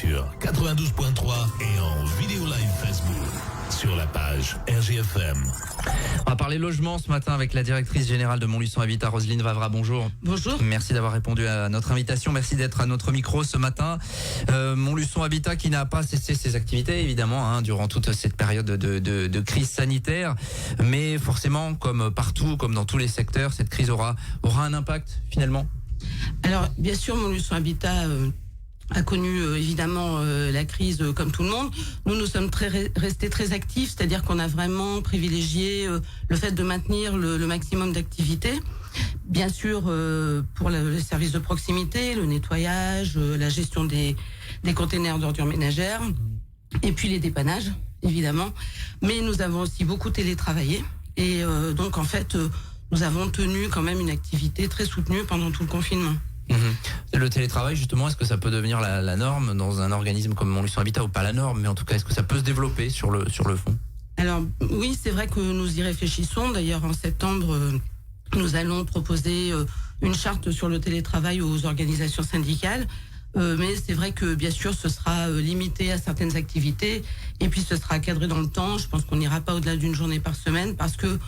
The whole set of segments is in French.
sur 92.3 et en vidéo live Facebook sur la page RGFM. On va parler logement ce matin avec la directrice générale de Montluçon Habitat, Roselyne Vavra. Bonjour. Bonjour. Merci d'avoir répondu à notre invitation. Merci d'être à notre micro ce matin. Montluçon Habitat qui n'a pas cessé ses activités, évidemment, durant toute cette période de crise sanitaire. Mais forcément, comme partout, comme dans tous les secteurs, cette crise aura un impact finalement. Alors, bien sûr, Montluçon Habitat a connu évidemment la crise comme tout le monde. Nous sommes restés très actifs, c'est-à-dire qu'on a vraiment privilégié le fait de maintenir le maximum d'activité. Bien sûr, pour le service de proximité, le nettoyage, la gestion des containers d'ordures ménagères, et puis les dépannages, évidemment. Mais nous avons aussi beaucoup télétravaillé, et donc en fait, nous avons tenu quand même une activité très soutenue pendant tout le confinement. Le télétravail, justement, est-ce que ça peut devenir la norme dans un organisme comme Montluçon Habitat, ou pas la norme, mais en tout cas, est-ce que ça peut se développer sur le fond? Alors oui, c'est vrai que nous y réfléchissons. D'ailleurs, en septembre, nous allons proposer une charte sur le télétravail aux organisations syndicales. Mais c'est vrai que bien sûr, ce sera limité à certaines activités, et puis ce sera cadré dans le temps. Je pense qu'on n'ira pas au-delà d'une journée par semaine, parce que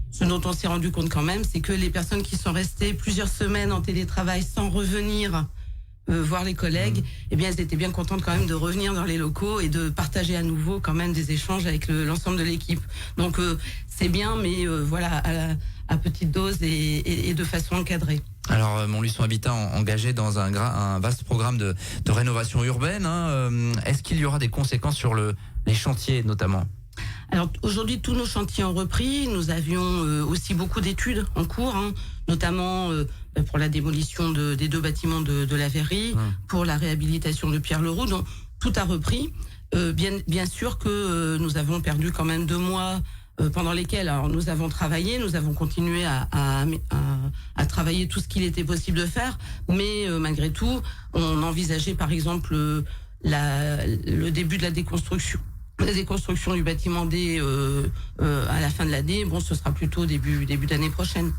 ce dont on s'est rendu compte quand même, c'est que les personnes qui sont restées plusieurs semaines en télétravail sans revenir voir les collègues, eh bien, elles étaient bien contentes quand même de revenir dans les locaux et de partager à nouveau quand même des échanges avec l'ensemble de l'équipe. Donc c'est bien, mais voilà, à petite dose et de façon encadrée. Alors, Montluçon Habitat engagé dans un vaste programme de rénovation urbaine. Est-ce qu'il y aura des conséquences sur les chantiers notamment? Alors aujourd'hui, tous nos chantiers ont repris. Nous avions aussi beaucoup d'études en cours, notamment pour la démolition des 2 bâtiments de la verrerie, pour la réhabilitation de Pierre-Leroux. Donc tout a repris. Bien sûr que nous avons perdu quand même 2 mois pendant lesquels nous avons travaillé, nous avons continué à travailler tout ce qu'il était possible de faire, mais malgré tout, on envisageait par exemple le début de la déconstruction du bâtiment D à la fin de l'année. Bon, ce sera plutôt début d'année prochaine.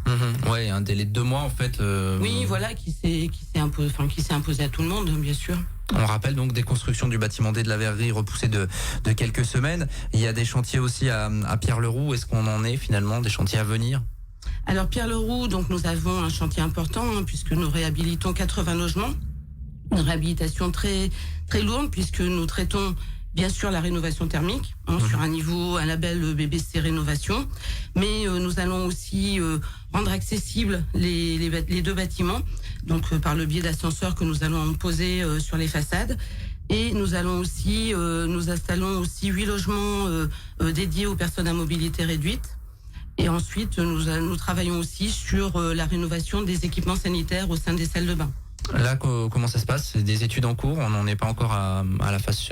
Ouais, un délai de 2 mois en fait. Oui, voilà, qui s'est imposé à tout le monde, bien sûr. On rappelle donc des constructions du bâtiment D de la verrerie repoussées de quelques semaines. Il y a des chantiers aussi à Pierre-Leroux. Est-ce qu'on en est finalement des chantiers à venir? Alors Pierre-Leroux, donc nous avons un chantier important puisque nous réhabilitons 80 logements. Une réhabilitation très très lourde puisque nous traitons bien sûr la rénovation thermique sur un label BBC Rénovation, mais nous allons aussi rendre accessibles les 2 bâtiments, donc par le biais d'ascenseurs que nous allons poser sur les façades, et nous allons aussi nous installons aussi 8 logements dédiés aux personnes à mobilité réduite. Et ensuite, nous travaillons aussi sur la rénovation des équipements sanitaires au sein des salles de bain. Là, comment ça se passe? C'est des études en cours? On n'en est pas encore à la phase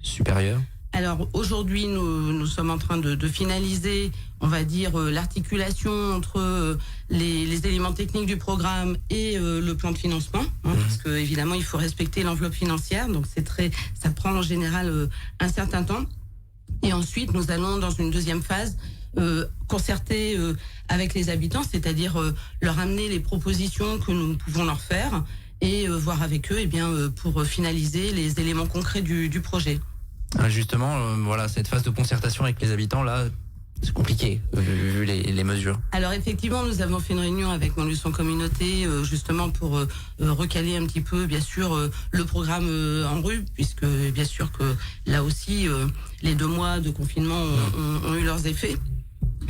supérieure? Alors aujourd'hui, nous sommes en train de finaliser, on va dire, l'articulation entre les éléments techniques du programme et le plan de financement, parce que évidemment il faut respecter l'enveloppe financière, donc ça prend en général un certain temps. Et ensuite, nous allons dans une deuxième phase concerter avec les habitants, c'est-à-dire leur amener les propositions que nous pouvons leur faire et voir avec eux, pour finaliser les éléments concrets du projet. Justement, voilà, cette phase de concertation avec les habitants, là, c'est compliqué, vu les mesures. Alors effectivement, nous avons fait une réunion avec Montluçon Communauté, justement pour recaler un petit peu, bien sûr, le programme en rue, puisque bien sûr que là aussi, les 2 mois de confinement ont eu leurs effets.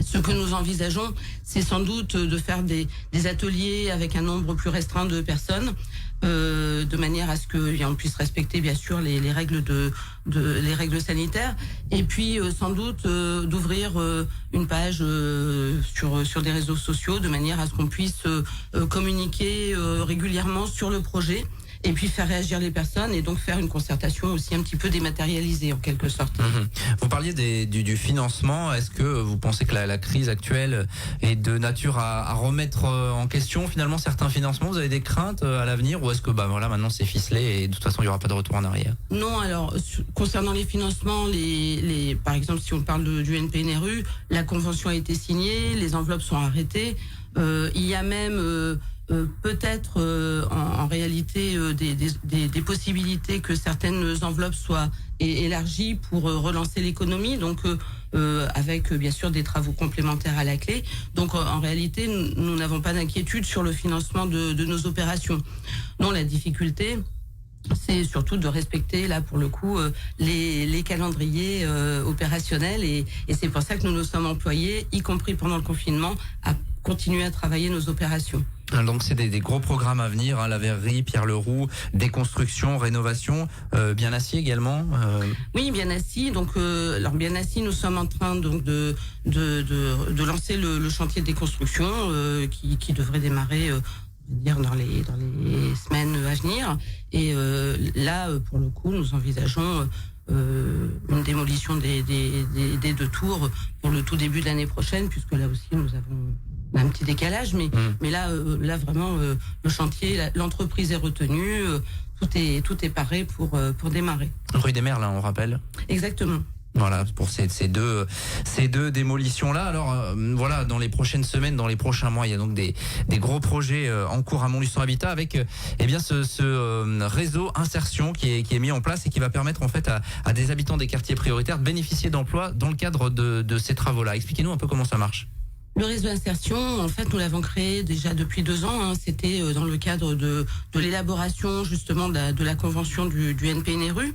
Ce que nous envisageons, c'est sans doute de faire des ateliers avec un nombre plus restreint de personnes, de manière à ce que on puisse respecter bien sûr les règles les règles sanitaires, et puis sans doute d'ouvrir une page sur des réseaux sociaux, de manière à ce qu'on puisse communiquer régulièrement sur le projet, et puis faire réagir les personnes, et donc faire une concertation aussi un petit peu dématérialisée en quelque sorte. Vous parliez du financement. Est-ce que vous pensez que la crise actuelle est de nature à remettre en question finalement certains financements? Vous avez des craintes à l'avenir, ou est-ce que voilà, maintenant c'est ficelé et de toute façon il n'y aura pas de retour en arrière? Non, alors concernant les financements, par exemple si on parle du NPNRU, la convention a été signée, les enveloppes sont arrêtées, il y a même peut-être en réalité des possibilités que certaines enveloppes soient élargies pour relancer l'économie, donc avec bien sûr des travaux complémentaires à la clé. Donc en réalité, nous n'avons pas d'inquiétude sur le financement de nos opérations. Non, la difficulté, c'est surtout de respecter là pour le coup les calendriers opérationnels, et c'est pour ça que nous nous sommes employés, y compris pendant le confinement, à continuer à travailler nos opérations. Donc c'est des gros programmes à venir, hein, la verrerie, Pierre-Leroux, déconstruction, rénovation, Bienassi également. Oui, Bienassi. Donc alors Bienassi, nous sommes en train donc de lancer le chantier de déconstruction qui devrait démarrer dans les semaines à venir. Et là, pour le coup, nous envisageons une démolition des 2 tours pour le tout début de l'année prochaine, puisque là aussi nous avons un petit décalage, mais là vraiment le chantier, l'entreprise est retenue, tout est paré pour démarrer. Rue des Merles, on rappelle. Exactement. Voilà, pour ces deux démolitions-là. Alors voilà, dans les prochaines semaines, dans les prochains mois, il y a donc des gros projets en cours à Montluçon Habitat, avec ce réseau insertion qui est mis en place et qui va permettre en fait à des habitants des quartiers prioritaires de bénéficier d'emploi dans le cadre de ces travaux-là. Expliquez-nous un peu comment ça marche. Le réseau insertion, en fait, nous l'avons créé déjà depuis 2 ans. Hein. C'était dans le cadre de l'élaboration justement de la convention du NPNRU.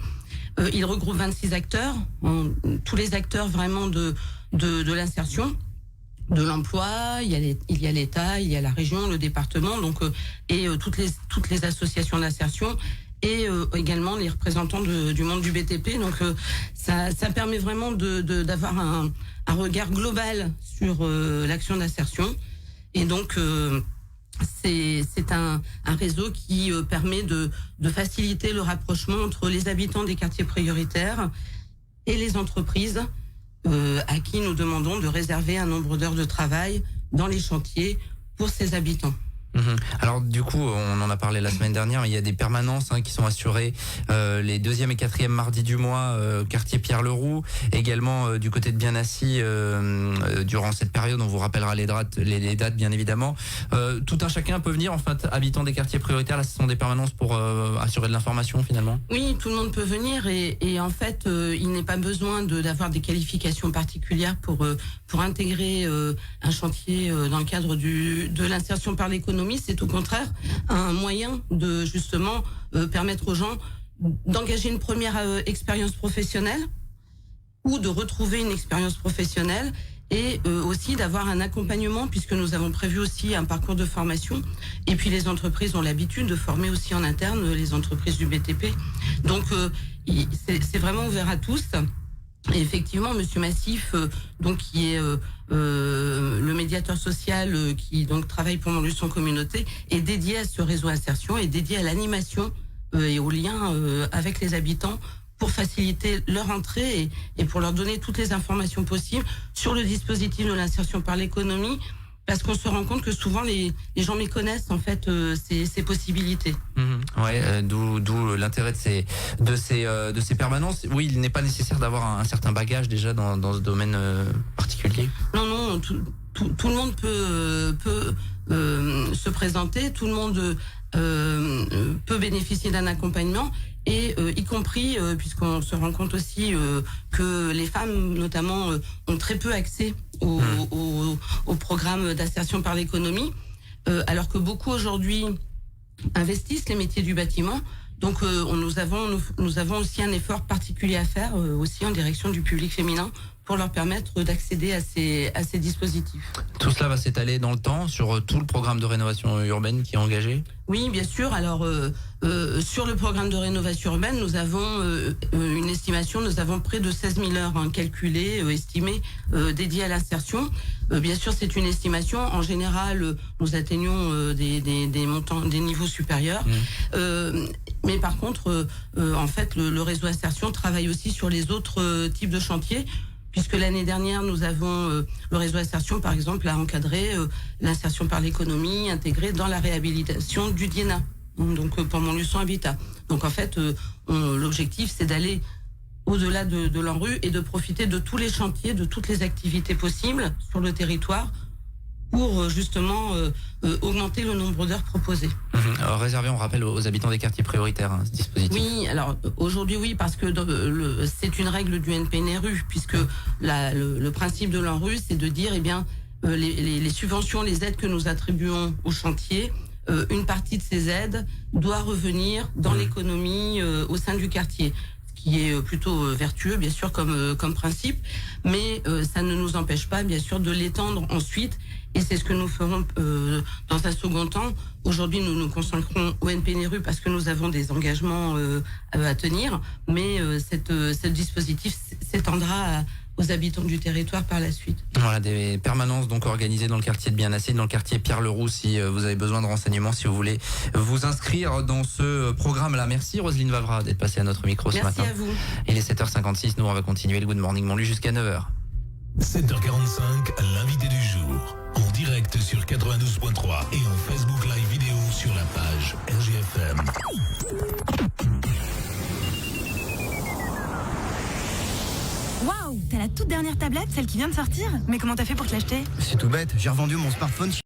Il regroupe 26 acteurs, tous les acteurs vraiment de l'insertion, de l'emploi. Il y a l'État, il y a la région, le département, donc et toutes les associations d'insertion, et également les représentants du monde du BTP. Donc ça permet vraiment d'avoir un regard global sur l'action d'insertion. Et donc c'est un réseau qui permet de faciliter le rapprochement entre les habitants des quartiers prioritaires et les entreprises à qui nous demandons de réserver un nombre d'heures de travail dans les chantiers pour ces habitants. Alors du coup, on en a parlé la semaine dernière, mais il y a des permanences qui sont assurées les 2e et 4e mardis du mois, quartier Pierre-Leroux, également du côté de Bienassi durant cette période. On vous rappellera les dates bien évidemment. Tout un chacun peut venir, en fait, habitants des quartiers prioritaires. Là, ce sont des permanences pour assurer de l'information finalement. Oui, tout le monde peut venir, et en fait, il n'est pas besoin d'avoir des qualifications particulières pour intégrer un chantier dans le cadre de l'insertion par l'économie. C'est au contraire un moyen de justement permettre aux gens d'engager une première expérience professionnelle ou de retrouver une expérience professionnelle, et aussi d'avoir un accompagnement, puisque nous avons prévu aussi un parcours de formation. Et puis les entreprises ont l'habitude de former aussi en interne les entreprises du BTP. Donc c'est vraiment ouvert à tous. Et effectivement, Monsieur Massif, donc qui est le médiateur social qui donc travaille pour Montluçon Communauté, est dédié à ce réseau insertion, est dédié à l'animation et au lien avec les habitants pour faciliter leur entrée et pour leur donner toutes les informations possibles sur le dispositif de l'insertion par l'économie. Parce qu'on se rend compte que souvent les gens méconnaissent en fait ces possibilités. D'où l'intérêt de ces permanences. Oui, il n'est pas nécessaire d'avoir un certain bagage déjà dans ce domaine particulier. Non, tout le monde peut se présenter, tout le monde peut bénéficier d'un accompagnement, et y compris puisqu'on se rend compte aussi que les femmes notamment ont très peu accès au programme d'insertion par l'économie, alors que beaucoup aujourd'hui investissent les métiers du bâtiment. Donc nous avons aussi un effort particulier à faire aussi en direction du public féminin pour leur permettre d'accéder à ces dispositifs. Tout cela va s'étaler dans le temps sur tout le programme de rénovation urbaine qui est engagé ? Oui, bien sûr. Alors sur le programme de rénovation urbaine, nous avons une estimation, nous avons près de 16 000 heures calculées, estimées, dédiées à l'insertion. Bien sûr, c'est une estimation. En général, nous atteignons des montants, des niveaux supérieurs. Mais par contre, en fait, le réseau insertion travaille aussi sur les autres types de chantiers, puisque l'année dernière, nous avons le réseau insertion, par exemple, a encadré l'insertion par l'économie intégrée dans la réhabilitation du Dienna, donc pour Montluçon Habitat. Donc en fait, l'objectif, c'est d'aller au-delà de l'ANRU et de profiter de tous les chantiers, de toutes les activités possibles sur le territoire pour justement augmenter le nombre d'heures proposées. Alors, réservé, on rappelle, aux habitants des quartiers prioritaires, ce dispositif. Oui, alors aujourd'hui oui, parce que c'est une règle du NPNRU, puisque le principe de l'ANRU, c'est de dire, les subventions, les aides que nous attribuons aux chantiers, une partie de ces aides doit revenir dans l'économie au sein du quartier, ce qui est plutôt vertueux, bien sûr, comme principe, mais ça ne nous empêche pas, bien sûr, de l'étendre ensuite, et c'est ce que nous ferons dans un second temps. Aujourd'hui, nous nous consacrons au NPNRU parce que nous avons des engagements à tenir, mais ce dispositif s'étendra aux habitants du territoire par la suite. Voilà, des permanences donc organisées dans le quartier de Biennassine, dans le quartier Pierre-Leroux, si vous avez besoin de renseignements, si vous voulez vous inscrire dans ce programme-là. Merci Roselyne Vavra d'être passée à notre micro ce matin. Merci à vous. Il est 7h56, nous on va continuer le Good Morning Montluçon jusqu'à 9h. 7h45, l'invité du jour. En direct sur 92.3 et en Facebook Live vidéo sur la page RGFM. Waouh, t'as la toute dernière tablette, celle qui vient de sortir? Mais comment t'as fait pour te l'acheter? C'est tout bête, j'ai revendu mon smartphone